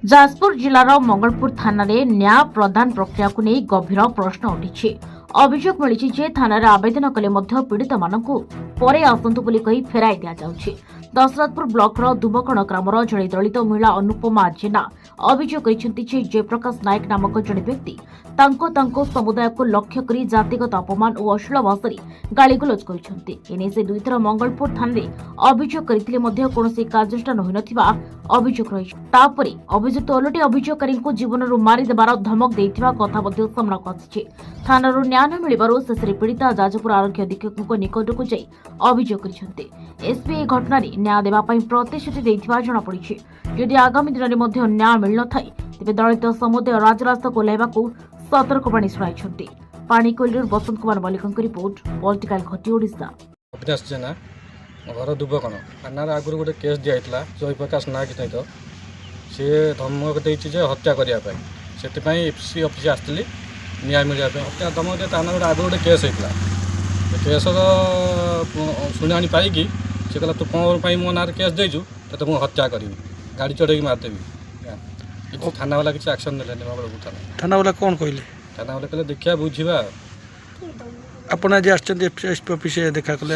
जाजपुर जिलार मंगलपुर थाना न्याय प्रदान प्रक्रिया को नहीं गभीर प्रश्न उठी। अभियोग मिली थाना आवेदन कले पीड़ित मानक परे आसतु बोली फेराई दि जाउछि। दशरथपुर ब्लॉक दुबकण ग्रामर जड़े दलित महिला अनुपमा जेना अभियोग कर जयप्रकाश नायक नामक जड़े व्यक्ति समुदाय को लक्ष्य कर जातिगत अपमान और अश्लील भाषा गाड़ीगुलज कर से दुईथर मंगलपुर थाने अभियोग करते कौन कार्यानुष्ठान होता अभियोग रही। अभियुक्त ओलटी अभियोगकारी जीवन मारिदेवार धमक देता कथा सामना आसी। थाना न्याय न मिलू शेष पीड़िता जाजपुर आरक्षी अधीक्षक निकट को जाई अभियोग कर एसपी घटना न्याय देवाई प्रतिश्रुति देथिबा जଣାपड़ी। यदि आगामी दिन में न्याय मिल न थाए तेज दलित समुदाय राजरास्ता को ओह्लाइबाकू सतर्कवाणी शुणाई। पाणीकोइलर बसंत कुमार मल्लिक रिपोर्ट पॉलिटिकल घटी ओडिशा। अविनाश जेना घर दुबकण थाना आगुरी गोटे केस दिया जयप्रकाश नायक सहित सी धमक देती हत्या करने से एफसी ऑफिस आसती न्याय मिलने हत्या धमक थाना गोटे आगे गोटे केस होता केस शुणी पाई सी कहला तू कौन मो ना केस देचु तो मुझे हत्या करी गाड़ी चढ़े मारदेवी थाना वाला किसी एक्शन ना थाना वाला कौन कहले थाना वाला कहले देखिया बुझा आपण आज एसपी ऑफिस देखा कहले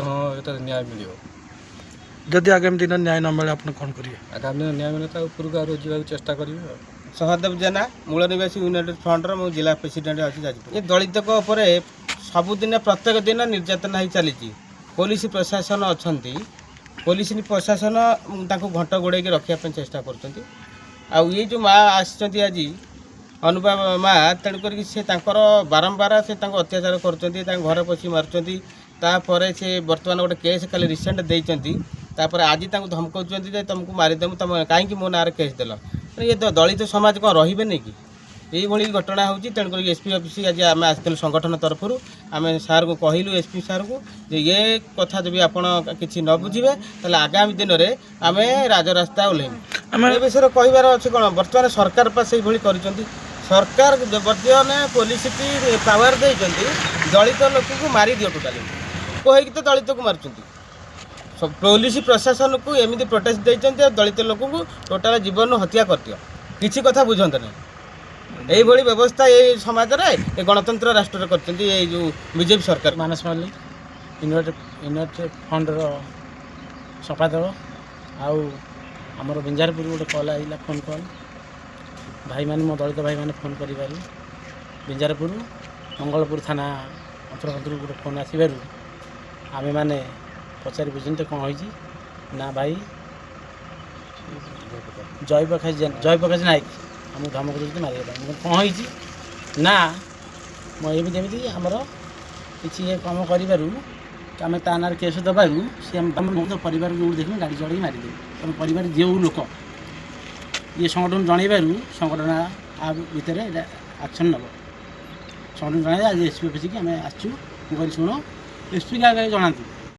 हाँ ये न्याय मिल जदि आगामी दिन न्याय न मिले आप कौन करिए आगामी दिन न्याय मिले उपरକୁ आरो जीवाक चेष्टा करिवे। सहदेव जेना मूल निवासी यूनाइटेड फ्रंटर मो जिला प्रेसिडेंट अच्छी जाजपुर। ये दलित सबुदिन प्रत्येक दिन निर्यातना ही चली पुलिस प्रशासन अच्छा पुलिस प्रशासन घंट गोड़े रखापी चेष्टा कर जो माँ आसि आज अनुपा माँ तेणुक से बारंबार से अत्याचार कर घर पशी मार्चर से बर्तमान गोटे केस कल रिसेंट देती आज धमकाऊँ तुमको मारिदेमु तुम कहीं मो ना केस देल ये दलित समाज कौन रे नहीं कि यही घटना होती तेणुक एसपी ऑफिस आज आम आसलु संगठन तरफ आम सार को कहलु एसपी सार को ये कथा जब आप किसी न बुझे तो आगामी दिन में आम राजरास्ता ओह्लैबू। ए विषय कहबार अच्छे कौन बर्तमान सरकार पास कर सरकार बर्तमान पुलिस की पावर देती दलित लोक को मारी दियो टोटाली कहीकि तो दलित को मार्च पुलिस प्रशासन को एमती प्रोटेक्ट देते दलित लोक को टोटाल जीवन हत्या कर किसी कथा बुझते नहीं यही व्यवस्था ये समाज में गणतंत्र राष्ट्र कर जो बीजेपी सरकार। मानस मल्लिक यूनाइटेड फ्रंटर संपादक आमर बिंजारपुर गोटे कल आइला फोन कल भाई मैंने मो दलित भाई मैंने फोन कर बिंजारपुर मंगलपुर थाना अंतर्गत गोटे फोन आसबार आमे मैंने पचारि बुझे कौन होती ना भाई जयप्रकाश नायक आमको धमक देते मारे कौन होती ना मुझे आमर किसी कम करें ता केस दबारू सी परिवार जो देख गाड़ी चढ़ी मारिदे तुम परिवार जो लोक ये संगठन जनइबारू संगठन आ भितर एक्शन नब संगठन जन आज एसपी ऑफिस की आम आसचु शुण एसपी क्या जनातु